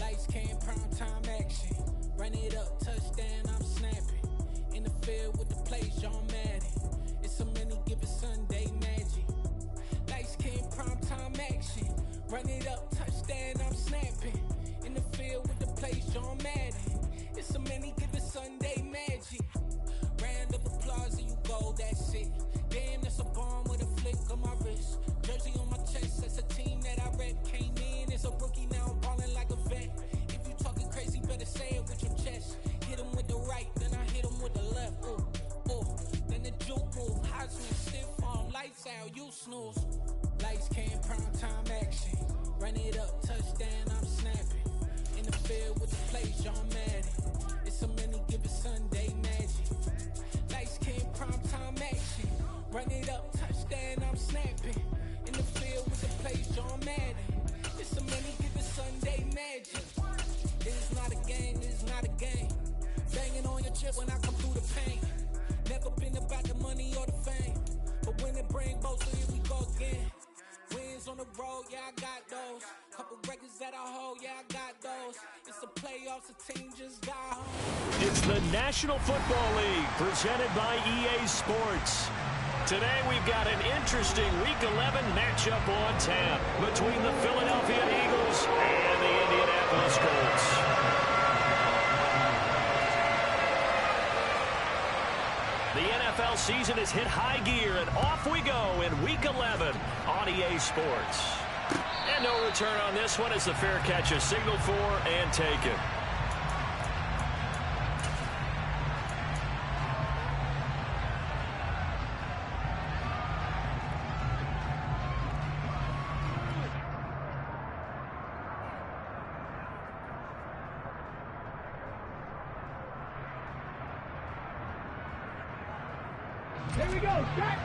Lights came, prime time action. Run it up, touchdown, I'm snapping. In the field with the plays, John Madden. It's a many given Sunday magic. Lights came, prime time action. Run it up, touchdown, I'm snapping. In the field with the plays, John Madden. It's a many given Sunday magic. Round of applause and you go, that's it. Damn, that's a bomb with a flick on my wrist. Jersey on my chest, that's a team that I rep. Came in as a rookie, now I'm ballin' like a vet. If you talking crazy, better say it with your chest. Hit him with the right, then I hit him with the left. Ooh, ooh. Then the juke move, high swing, stiff arm, lights out, you snooze. Lights came, prime time action. Run it up, touchdown, I'm snapping. In the field with the plays, John Madden. It's a many given Sunday magic. Lights came, prime time action. Run it up, touchdown, I'm snapping. In the field with the plays, John Madden. It's a many given Sunday magic. It is not a game, it is not a game. Banging on your chip when I come through the pain. Never been about the money or the fame. But when it bring both, so here we go again. Wins on the road, yeah, I got those. Couple records that I hold, yeah, I got those. It's the playoffs, the team just got home. It's the National Football League presented by EA Sports. Today we've got an interesting Week 11 matchup on tap between the Philadelphia Eagles and the Indianapolis Colts. The NFL season has hit high gear, and off we go in Week 11 on EA Sports. And no return on this one as the fair catch is signaled for and taken. Here we go, set!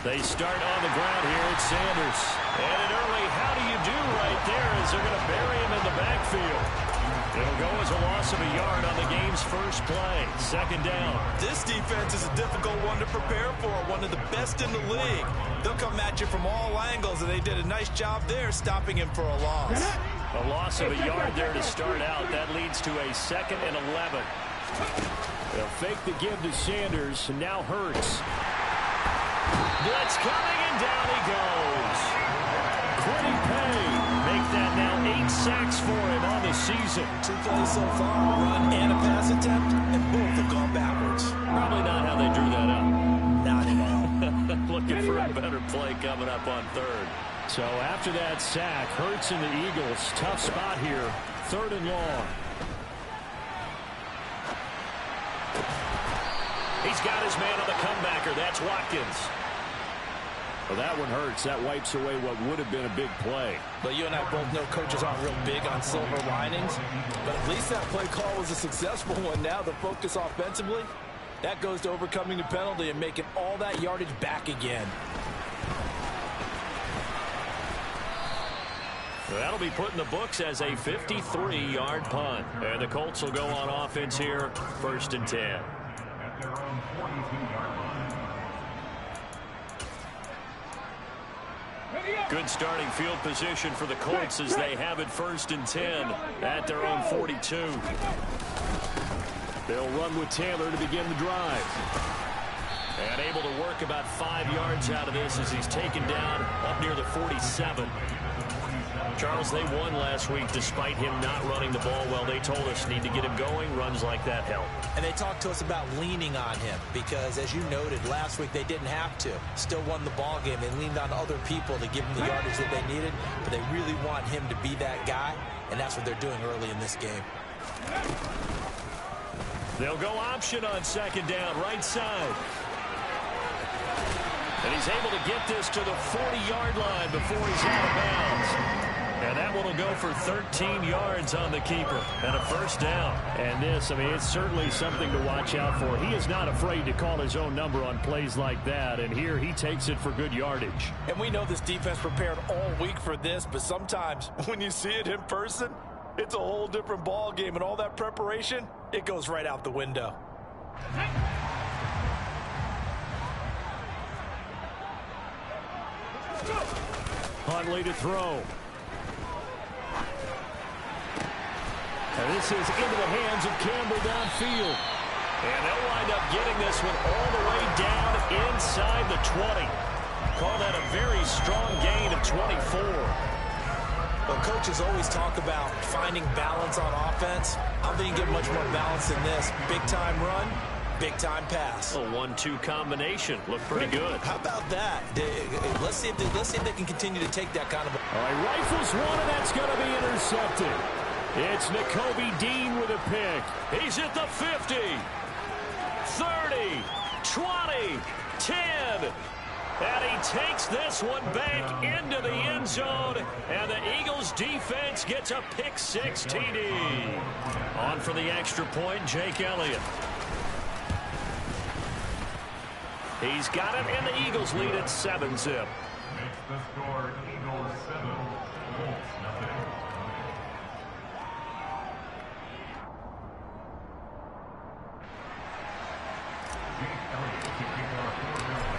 They start on the ground here at Sanders. And an early how do you do right there as they're going to bury him in the backfield. It'll go as a loss of a yard on the game's first play. Second down. This defense is a difficult one to prepare for, one of the best in the league. They'll come at you from all angles, and they did a nice job there stopping him for a loss. A loss of a yard there to start out. That leads to a 2nd and 11. They'll fake the give to Sanders, and now Hurts. Blitz coming, and down he goes. Quiddy Pay make that now 8 sacks for him on the season. 2 plays so far, a run and a pass attempt, and both have gone backwards. Probably not how they drew that up. Not at all. Looking for a better play coming up on third. So after that sack, Hurts and the Eagles, tough spot here, 3rd and long. He's got his man on the comebacker. That's Watkins. Well, that one hurts. That wipes away what would have been a big play. But you and I both know coaches aren't real big on silver linings. But at least that play call was a successful one. Now the focus offensively, that goes to overcoming the penalty and making all that yardage back again. That'll be put in the books as a 53-yard punt. And the Colts will go on offense here, 1st and 10. Good starting field position for the Colts as they have it 1st and 10 at their own 42. They'll run with Taylor to begin the drive. And able to work about 5 yards out of this as he's taken down up near the 47. Charles, they won last week despite him not running the ball well. They told us need to get him going. Runs like that help. And they talked to us about leaning on him because, as you noted, last week they didn't have to. Still won the ball game. They leaned on other people to give them the yardage that they needed, but they really want him to be that guy, and that's what they're doing early in this game. They'll go option on 2nd down, right side. And he's able to get this to the 40-yard line before he's out of bounds. And that one will go for 13 yards on the keeper and a 1st down. And this, I mean, it's certainly something to watch out for. He is not afraid to call his own number on plays like that. And here he takes it for good yardage. And we know this defense prepared all week for this, but sometimes when you see it in person, it's a whole different ball game. And all that preparation, it goes right out the window. Huntley to throw. And this is into the hands of Campbell downfield. And they'll wind up getting this one all the way down inside the 20. Call that a very strong gain of 24. Well, coaches always talk about finding balance on offense. I don't think you get much more balance than this. Big-time run, big-time pass. A 1-2 combination. Looked pretty good. How about that? Let's see if they can continue to take that kind of... All right, rifles one, and that's going to be intercepted. It's Nakobe Dean with a pick. He's at the 50, 30, 20, 10. And he takes this one back into the end zone. And the Eagles defense gets a pick six TD. On for the extra point, Jake Elliott. He's got it, and the Eagles lead at 7-zip. Makes the score Eagles 7, Colts nothing.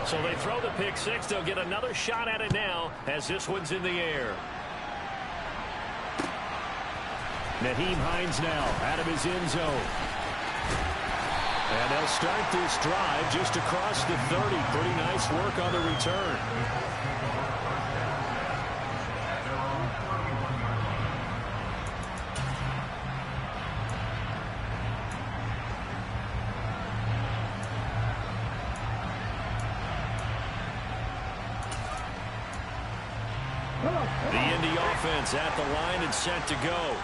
So they throw the pick six. They'll get another shot at it now as this one's in the air. Nyheim Hines now out of his end zone. And they'll start this drive just across the 30. Pretty nice work on the return. The Indy offense at the line and set to go.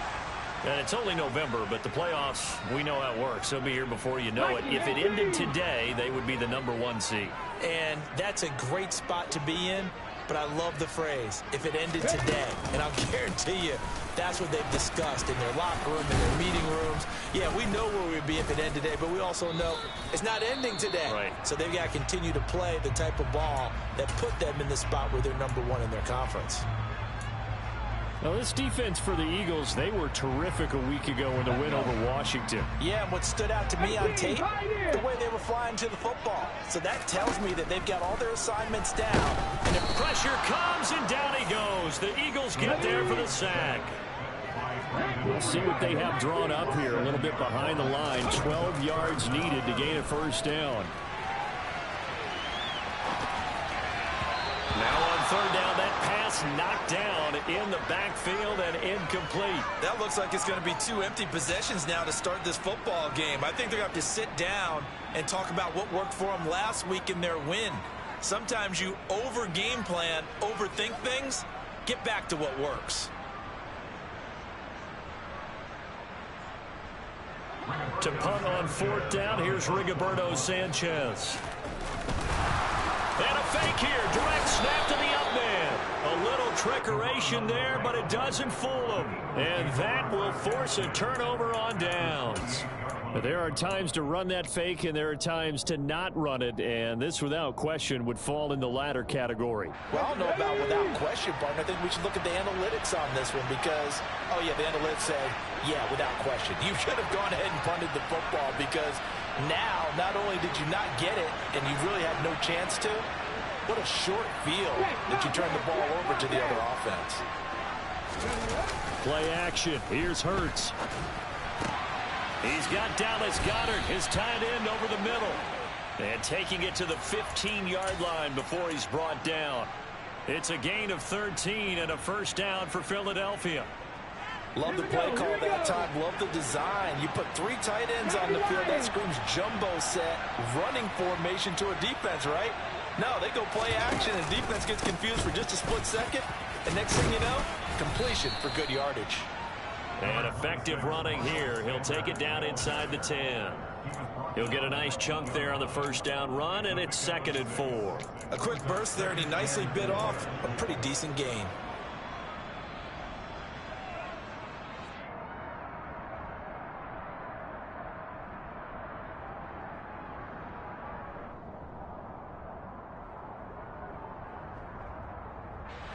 And it's only November, but the playoffs, we know how it works. They'll be here before you know it. If it ended today, they would be the #1 seed. And that's a great spot to be in, but I love the phrase, if it ended today. And I'll guarantee you, that's what they've discussed in their locker room, in their meeting rooms. Yeah, we know where we'd be if it ended today, but we also know it's not ending today. Right. So they've got to continue to play the type of ball that put them in the spot where they're #1 in their conference. Now, this defense for the Eagles, they were terrific a week ago in the win over Washington. Yeah, and what stood out to me on tape, the way they were flying to the football. So that tells me that they've got all their assignments down. And the pressure comes, and down he goes. The Eagles get there for the sack. We'll see what they have drawn up here a little bit behind the line. 12 yards needed to gain a first down. Now on third down, that pass knocked down in the backfield and incomplete. That looks like it's going to be 2 empty possessions now to start this football game. I think they're going to have to sit down and talk about what worked for them last week in their win. Sometimes you over-game plan, overthink things. Get back to what works. To punt on fourth down, here's Rigoberto Sanchez. And a fake here. Direct snap to the up man. A little trickeration there, but it doesn't fool him. And that will force a turnover on downs. But there are times to run that fake, and there are times to not run it. And this, without question, would fall in the latter category. Well, I don't know about without question, partner. I think we should look at the analytics on this one because, oh, yeah, the analytics say, yeah, without question. You should have gone ahead and punted the football because now, not only did you not get it and you really had no chance to, what a short field that you turned the ball over to the other offense. Play action. Here's Hurts. He's got Dallas Goedert, his tight end, over the middle. And taking it to the 15-yard line before he's brought down. It's a gain of 13 and a first down for Philadelphia. Love the play call that time. Love the design. You put 3 tight ends on the field. That screams jumbo set, running formation to a defense, right? No, they go play action, and defense gets confused for just a split second. And next thing you know, completion for good yardage. And effective running here. He'll take it down inside the 10. He'll get a nice chunk there on the first down run, and it's 2nd and 4. A quick burst there, and he nicely bit off a pretty decent gain.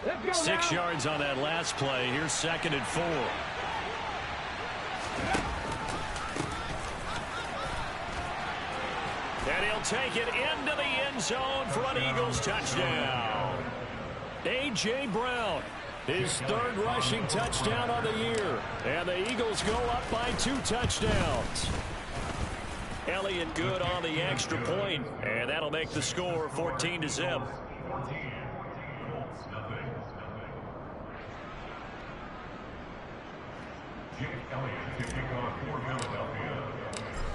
Let's go 6 now. yards on that last play. Here's 2nd and 4. And he'll take it into the end zone for an Eagles touchdown. A.J. Brown, his third rushing touchdown on the year. And the Eagles go up by 2 touchdowns. Elliott good on the extra point, and that'll make the score 14-0.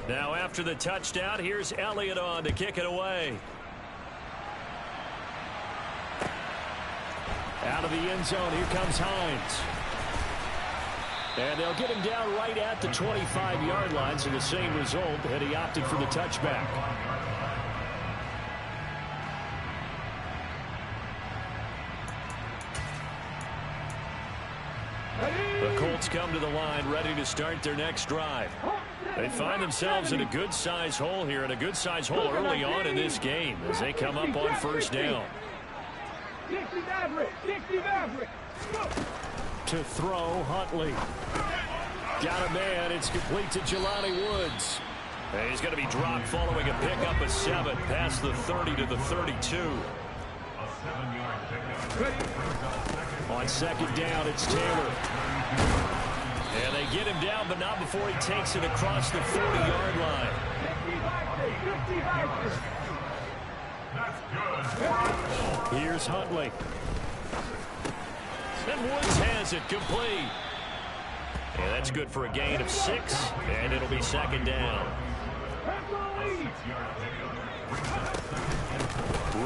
Now after the touchdown, here's Elliott on to kick it away. Out of the end zone, here comes Hines. And they'll get him down right at the 25-yard line, so the same result, and he opted for the touchback. The Colts come to the line, ready to start their next drive. They find themselves in a good-sized hole here, and a good-sized hole early on in this game as they come up on first down. To throw, Huntley. Got a man. It's complete to Jelani Woods. And he's going to be dropped following a pickup of 7 past the 30 to the 32. On second down, it's Taylor. And they get him down, but not before he takes it across the 40-yard line. Here's Huntley. And Woods has it complete. And that's good for a gain of 6, and it'll be second down.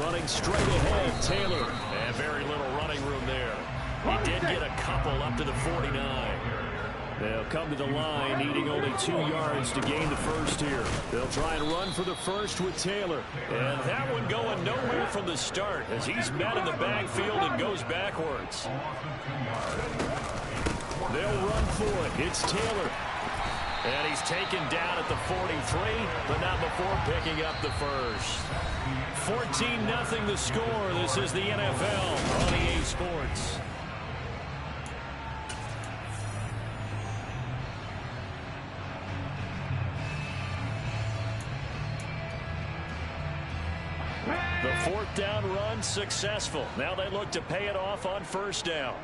Running straight ahead, Taylor. And very little running room there. He did get a couple up to the 49. They'll come to the line, needing only 2 yards to gain the first here. They'll try and run for the first with Taylor. And that one going nowhere from the start as he's met in the backfield and goes backwards. They'll run for it. It's Taylor. And he's taken down at the 43, but not before picking up the first. 14-0 the score. This is the NFL on EA Sports. The 4th down run successful. Now they look to pay it off on first down.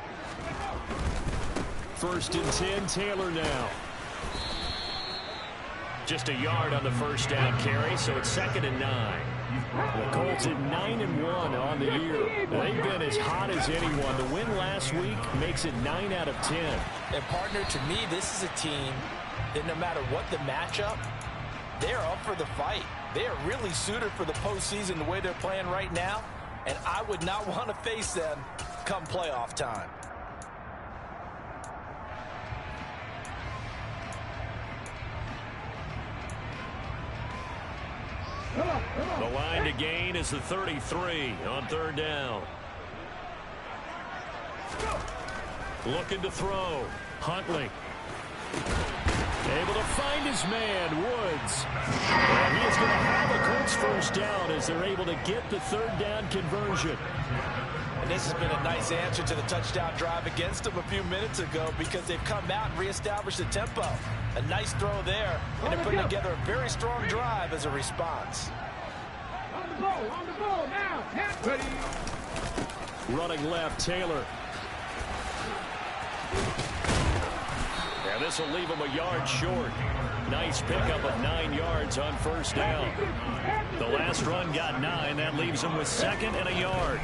1st and 10, Taylor now. Just a yard on the first down carry, so it's 2nd and 9. The Colts at 9-1 on the year. They've been as hot as anyone. The win last week makes it 9 out of 10. And partner, to me, this is a team that no matter what the matchup, they're up for the fight. They are really suited for the postseason the way they're playing right now, and I would not want to face them come playoff time. The line to gain is the 33 on 3rd down. Looking to throw. Huntley. Able to find his man, Woods. And he is going to have a Colts first down as they're able to get the 3rd down conversion. And this has been a nice answer to the touchdown drive against them a few minutes ago because they've come out and reestablished the tempo. A nice throw there, and they're putting together a very strong drive as a response. On the ball now. Ready. Running left, Taylor. And this will leave him a yard short. Nice pickup of 9 yards on first down. The last run got 9. That leaves him with 2nd and a yard.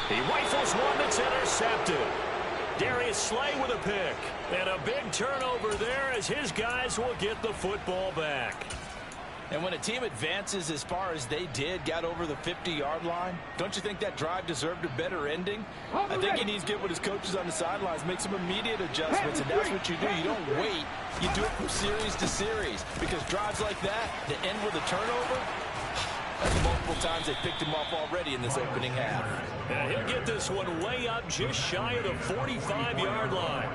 He rifles one that's intercepted. Darius Slay with a pick. And a big turnover there as his guys will get the football back. And when a team advances as far as they did, got over the 50-yard line, don't you think that drive deserved a better ending? I think he needs to get with his coaches on the sidelines, make some immediate adjustments, and that's what you do. You don't wait. You do it from series to series because drives like that end with a turnover, that's multiple times they picked him off already in this opening half. And he'll get this one way up just shy of the 45-yard line.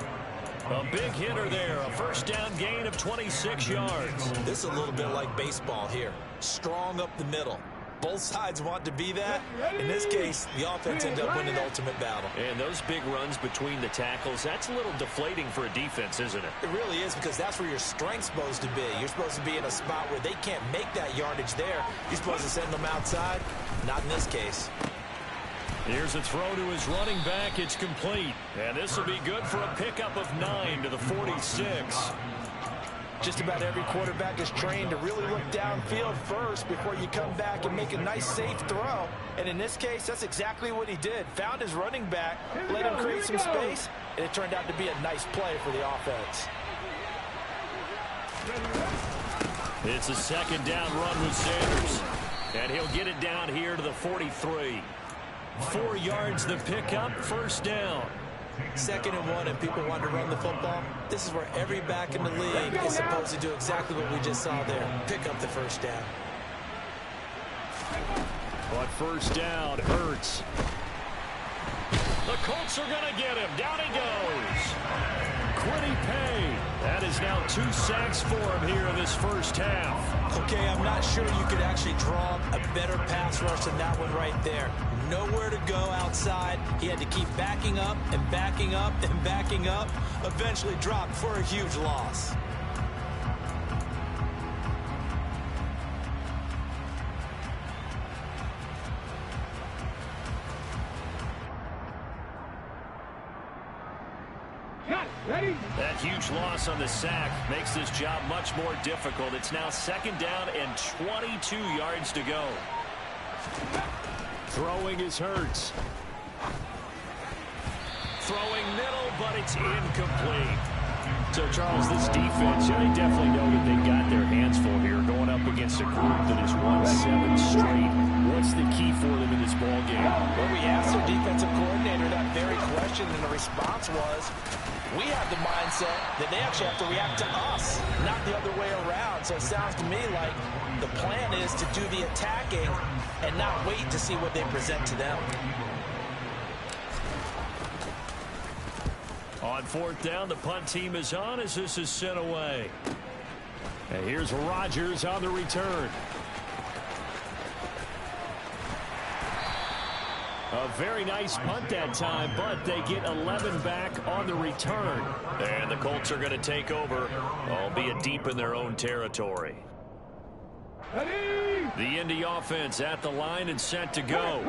A big hitter there, a first down gain of 26 yards. This is a little bit like baseball here. Strong up the middle. Both sides want to be that. In this case, the offense ended up winning the ultimate battle. And those big runs between the tackles, that's a little deflating for a defense, isn't it? It really is, because that's where your strength's supposed to be. You're supposed to be in a spot where they can't make that yardage there. You're supposed to send them outside. Not in this case. Here's a throw to his running back. It's complete. And this will be good for a pickup of 9 to the 46. Just about every quarterback is trained to really look downfield first before you come back and make a nice, safe throw. And in this case, that's exactly what he did. Found his running back, let him create some space, and it turned out to be a nice play for the offense. It's a second down run with Sanders. And he'll get it down here to the 43. 4 yards the pickup, first down. 2nd and 1, and people want to run the football. This is where every back in the league is supposed to do exactly what we just saw there. Pick up the first down. But first down hurts. The Colts are going to get him. Down he goes. Quiddy Pay. That is now 2 sacks for him here in this first half. Okay, I'm not sure you could actually draw a better pass rush than that one right there. Nowhere to go outside. He had to keep backing up and backing up and backing up. Eventually dropped for a huge loss. That huge loss on the sack makes this job much more difficult. It's now 2nd down and 22 yards to go. Throwing is Hurts. Throwing middle, but it's incomplete. So, Charles, this defense, they definitely know that they've got their hands full here going up against a group that has won 7 straight. What's the key for them in this ball game? Well, we asked their defensive coordinator that very question, and the response was, we have the mindset that they actually have to react to us, not the other way around. So it sounds to me like the plan is to do the attacking and not wait to see what they present to them. On 4th down, the punt team is on as this is sent away. And here's Rodgers on the return. A very nice punt that time, but they get 11 back on the return. And the Colts are going to take over, albeit deep in their own territory. The Indy offense at the line and set to go.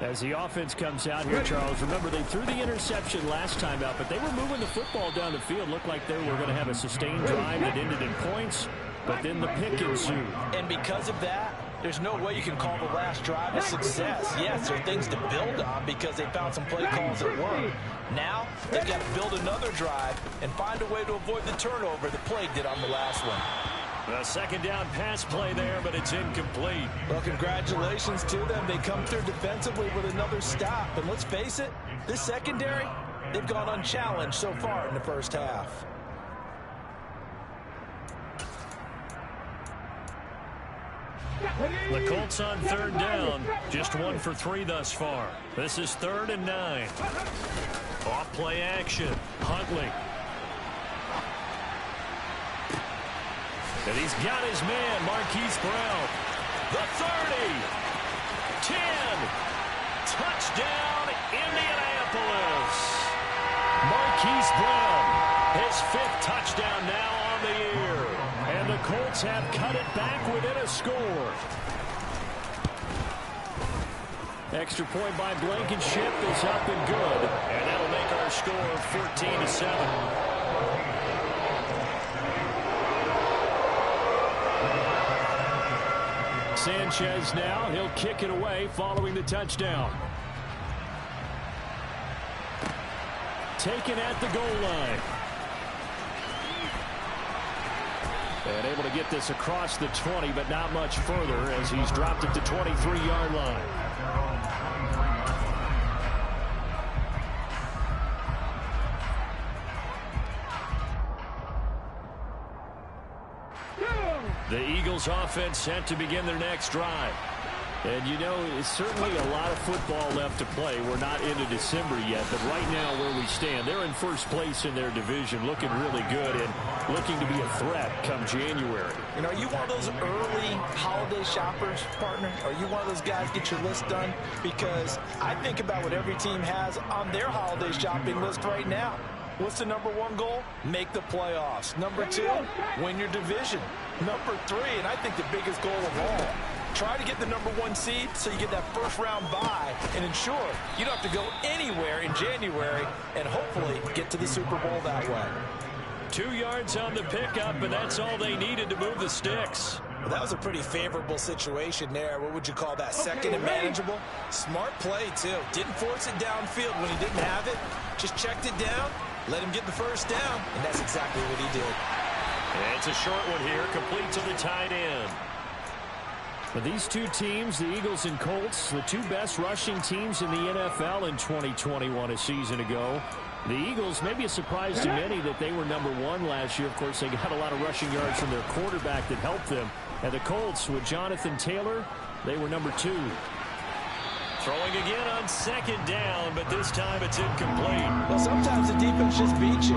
As the offense comes out here, Charles, remember they threw the interception last time out, but they were moving the football down the field. Looked like they were going to have a sustained drive that ended in points, but then the pick ensued. And because of that, there's no way you can call the last drive a success. Yes, there are things to build on because they found some play calls that work. Now, they've got to build another drive and find a way to avoid the turnover the Plague did on the last one. A 2nd down pass play there, but it's incomplete. Well, congratulations to them. They come through defensively with another stop. And let's face it, this secondary, they've gone unchallenged so far in the first half. The Colts on 3rd down, just 1 for 3 thus far. This is 3rd and 9. Off play action, Huntley. And he's got his man, Marquise Brown. The 30. 10. Touchdown, Indianapolis. Marquise Brown, his 5th touchdown now on the year. And the Colts have cut it back within a score. Extra point by Blankenship is up and good. And that'll make our score 14-7. Sanchez now, he'll kick it away following the touchdown. Taken at the goal line. And able to get this across the 20, but not much further as he's dropped it to 23-yard line. The Eagles offense set to begin their next drive. And, you know, it's certainly a lot of football left to play. We're not into December yet, but right now where we stand, they're in first place in their division, looking really good and looking to be a threat come January. You know, are you one of those early holiday shoppers, partner? Are you one of those guys get your list done? Because I think about what every team has on their holiday shopping list right now. What's the #1 goal? Make the playoffs. #2, win your division. #3, and I think the biggest goal of all, try to get the #1 seed so you get that first-round bye and ensure you don't have to go anywhere in January and hopefully get to the Super Bowl that way. 2 yards on the pickup, and that's all they needed to move the sticks. Well, that was a pretty favorable situation there. What would you call that? Second and manageable? Smart play, too. Didn't force it downfield when he didn't have it. Just checked it down, let him get the first down, and that's exactly what he did. And it's a short one here, complete to the tight end. But these two teams, the Eagles and Colts, the two best rushing teams in the NFL in 2021 a season ago. The Eagles, maybe a surprise to many that they were #1 last year. Of course, they got a lot of rushing yards from their quarterback that helped them. And the Colts, with Jonathan Taylor, they were #2. Throwing again on second down, but this time it's incomplete. Well, sometimes the defense just beats you.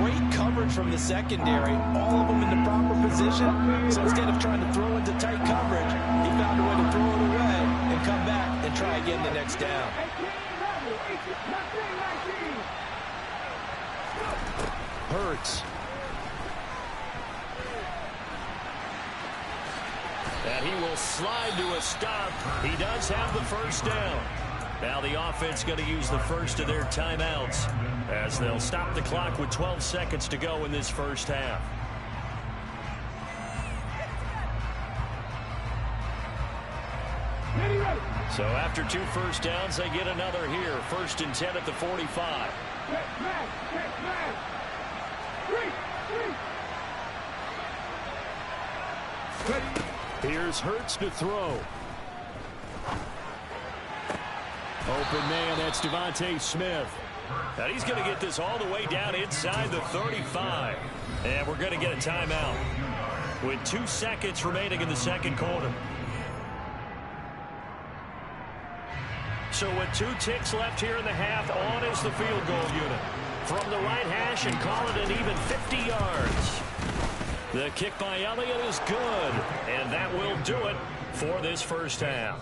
Great coverage from the secondary, all of them in the proper position. So instead of trying to throw into tight coverage, he found a way to throw it away and come back and try again the next down. Hurts. And he will slide to a stop. He does have the first down. Now the offense going to use the first of their timeouts as they'll stop the clock with 12 seconds to go in this first half. So after 2 first downs, they get another here. 1st and 10 at the 45. Here's Hurts to throw. Open man, that's Devontae Smith. And he's going to get this all the way down inside the 35. And we're going to get a timeout with 2 seconds remaining in the second quarter. So with 2 ticks left here in the half, on is the field goal unit. From the right hash and call it an even 50 yards. The kick by Elliott is good, and that will do it for this first half.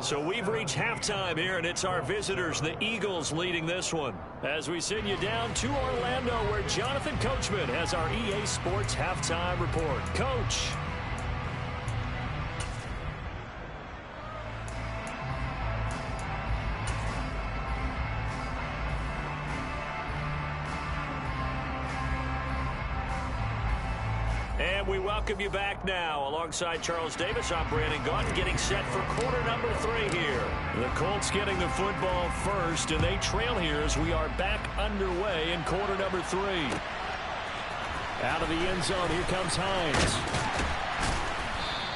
So we've reached halftime here, and it's our visitors, the Eagles, leading this one. As we send you down to Orlando, where Jonathan Coachman has our EA Sports halftime report. Coach. And we welcome you back now. Alongside Charles Davis, I'm Brandon Gaudin, getting set for quarter #3 here. The Colts getting the football first, and they trail here as we are back underway in quarter #3. Out of the end zone, here comes Hines.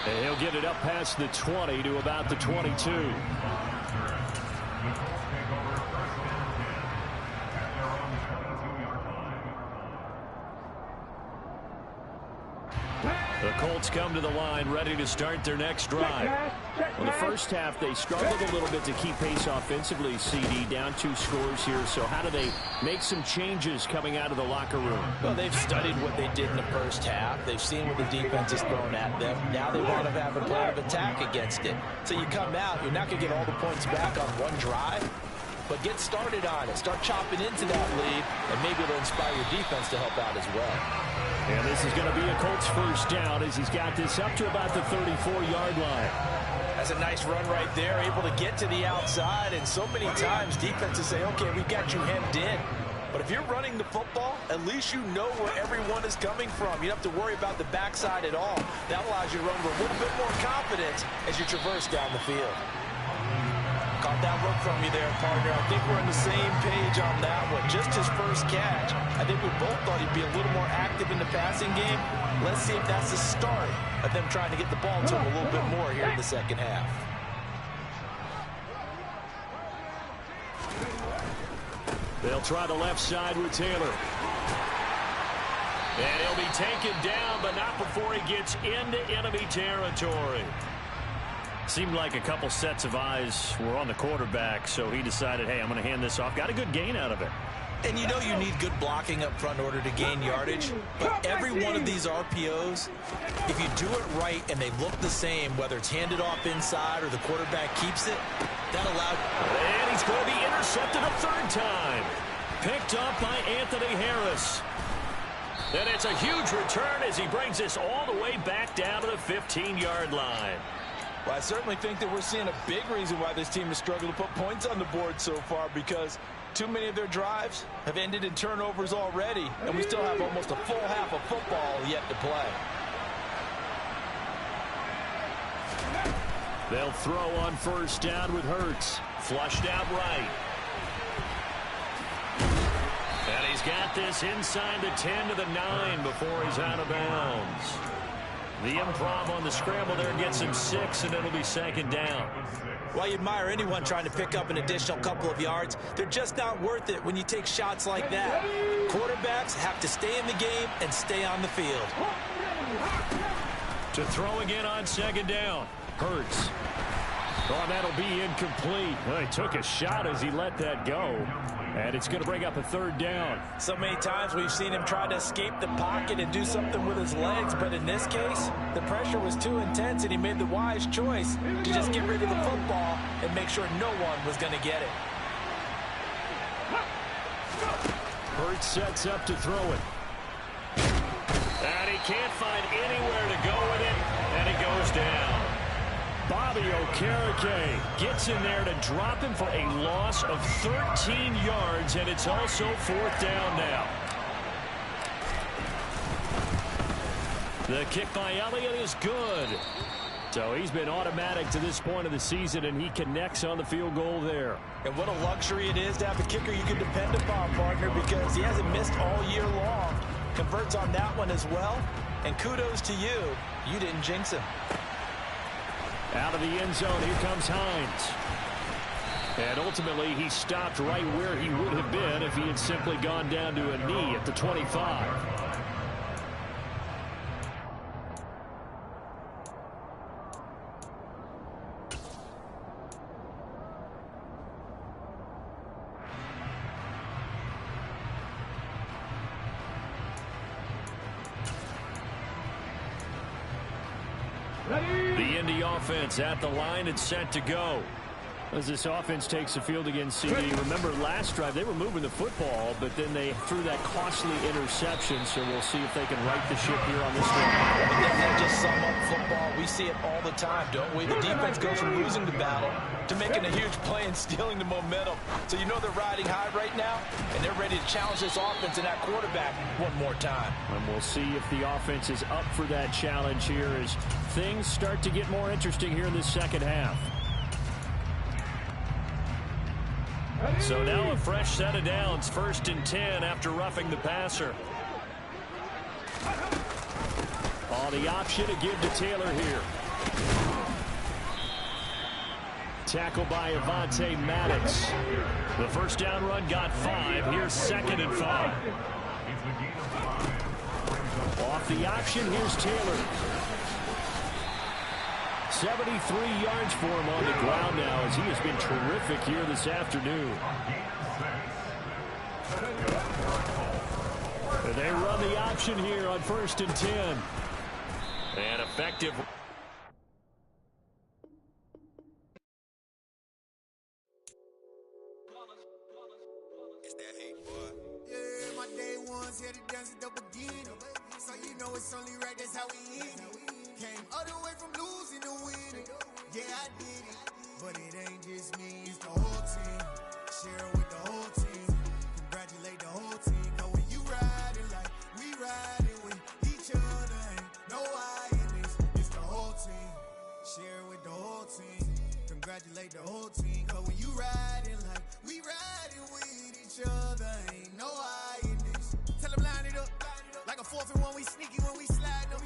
And he'll get it up past the 20 to about the 22. The Colts come to the line ready to start their next drive. Well, the first half, they struggled a little bit to keep pace offensively, CD, down 2 scores here. So how do they make some changes coming out of the locker room? Well, they've studied what they did in the first half. They've seen what the defense has thrown at them. Now they want to have a plan of attack against it. So you come out, you're not going to get all the points back on one drive, but get started on it. Start chopping into that lead, and maybe it'll inspire your defense to help out as well. And this is going to be a Colts first down as he's got this up to about the 34-yard line. That's a nice run right there, able to get to the outside. And so many times defenses say, okay, we've got you hemmed in. But if you're running the football, at least you know where everyone is coming from. You don't have to worry about the backside at all. That allows you to run with a little bit more confidence as you traverse down the field. Caught that look from you there, partner. I think we're on the same page on that one. Just his first catch. I think we both thought he'd be a little more active in the passing game. Let's see if that's the start of them trying to get the ball to him a little bit more here in the second half. They'll try the left side with Taylor. And he'll be taken down, but not before he gets into enemy territory. Seemed like a couple sets of eyes were on the quarterback, so he decided, hey, I'm going to hand this off. Got a good gain out of it. And you know you need good blocking up front in order to gain yardage. But every one of these RPOs, if you do it right and they look the same, whether it's handed off inside or the quarterback keeps it, that allowed... And he's going to be intercepted a third time. Picked up by Anthony Harris. And it's a huge return as he brings this all the way back down to the 15-yard line. Well, I certainly think that we're seeing a big reason why this team has struggled to put points on the board so far, because too many of their drives have ended in turnovers already, and we still have almost a full half of football yet to play. They'll throw on first down with Hurts. Flushed out right. And he's got this inside the 10 to the 9 before he's out of bounds. The improv on the scramble there gets him 6, and it'll be second down. Well, you admire anyone trying to pick up an additional couple of yards. They're just not worth it when you take shots like that. Quarterbacks have to stay in the game and stay on the field. To throw again on second down. Hurts. Oh, that'll be incomplete. Well, he took a shot as he let that go. And it's going to bring up a third down. So many times we've seen him try to escape the pocket and do something with his legs, but in this case, the pressure was too intense and he made the wise choice to just get rid of the football and make sure no one was going to get it. Hurts sets up to throw it. And he can't find anywhere to go with it, and it goes down. Bobby Okereke gets in there to drop him for a loss of 13 yards, and it's also fourth down now. The kick by Elliott is good. So he's been automatic to this point of the season, and he connects on the field goal there. And what a luxury it is to have a kicker you can depend upon, partner, because he hasn't missed all year long. Converts on that one as well, and kudos to you. You didn't jinx him. Out of the end zone, here comes Hines. And ultimately, he stopped right where he would have been if he had simply gone down to a knee at the 25. The Indy offense at the line and set to go. As this offense takes the field against CD. Remember last drive, they were moving the football, but then they threw that costly interception, so we'll see if they can right the ship here on this one. But doesn't that just sum up football? We see it all the time, don't we? The defense goes from losing the battle to making a huge play and stealing the momentum. So you know they're riding high right now, and they're ready to challenge this offense and that quarterback one more time. And we'll see if the offense is up for that challenge here as things start to get more interesting here in the second half. So now a fresh set of downs, 1st and 10 after roughing the passer. On the option to give to Taylor here. Tackled by Avonte Maddox. The first down run got 5. Here's 2nd and 5. Off the option, here's Taylor. 73 yards for him on the ground now as he has been terrific here this afternoon. They run the option here on 1st and 10. And effective. It's that hate, boy. Yeah, my day ones here to dance at the beginning. So you know it's only right, that's how we end it. Came all the way from losing to winning. Yeah, I did it. But it ain't just me, it's the whole team. Share with the whole team. Congratulate the whole team. Cause when you riding like we riding with each other, ain't no I in this. It's the whole team. Share with the whole team. Congratulate the whole team. Cause when you riding like we riding with each other, ain't no I in this. Tell them line it up. Like a 4th and 1, we sneaky when we slide them.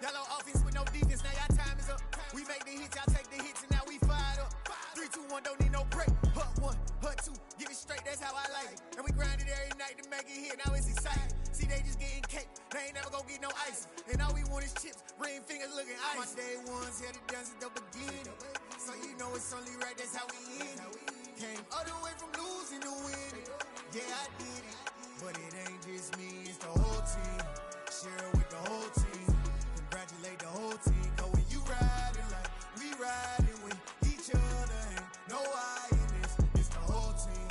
Yellow offense with no defense, now y'all time is up. We make the hits, y'all take the hits, and now we fired up. 3, 2, 1, don't need no break. Hut 1, hut 2, give it straight, that's how I like it. And we grind it every night to make it hit, now it's exciting. See, they just getting cake, they ain't never gonna get no ice. And all we want his chips, ring fingers looking ice. My day ones here to dance at the beginning. So you know it's only right, that's how we end it. Came all the way from losing to winning. Yeah, I did it. But it ain't just me, it's the whole team. Share it with the whole team. Congratulate the whole team. Cause when you riding like we riding with each other, ain't no I in this. It's the whole team.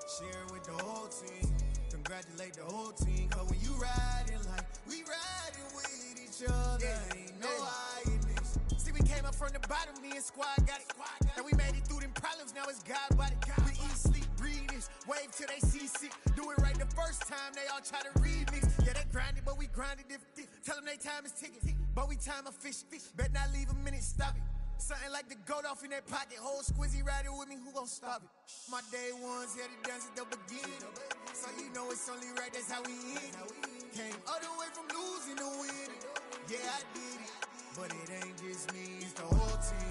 Share it with the whole team. Congratulate the whole team. Cause when you riding like we riding with each other, ain't no I in this. See, we came up from the bottom, me and squad got it. And we made it through them problems, now it's God body. We eat, sleep, breathe this, wave till they see sick. Do it right the first time, they all try to remix. Yeah, they grinded, but we grinded different. Tell them they time is ticking, but we time a fish. Bet not leave a minute, stop it. Something like the goat off in that pocket. Whole squizzy riding with me, who gon' stop it? My day ones here to dance at the beginning. So you know it's only right, that's how we end it. Came all the way from losing to winning. Yeah, I did it. But it ain't just me, it's the whole team.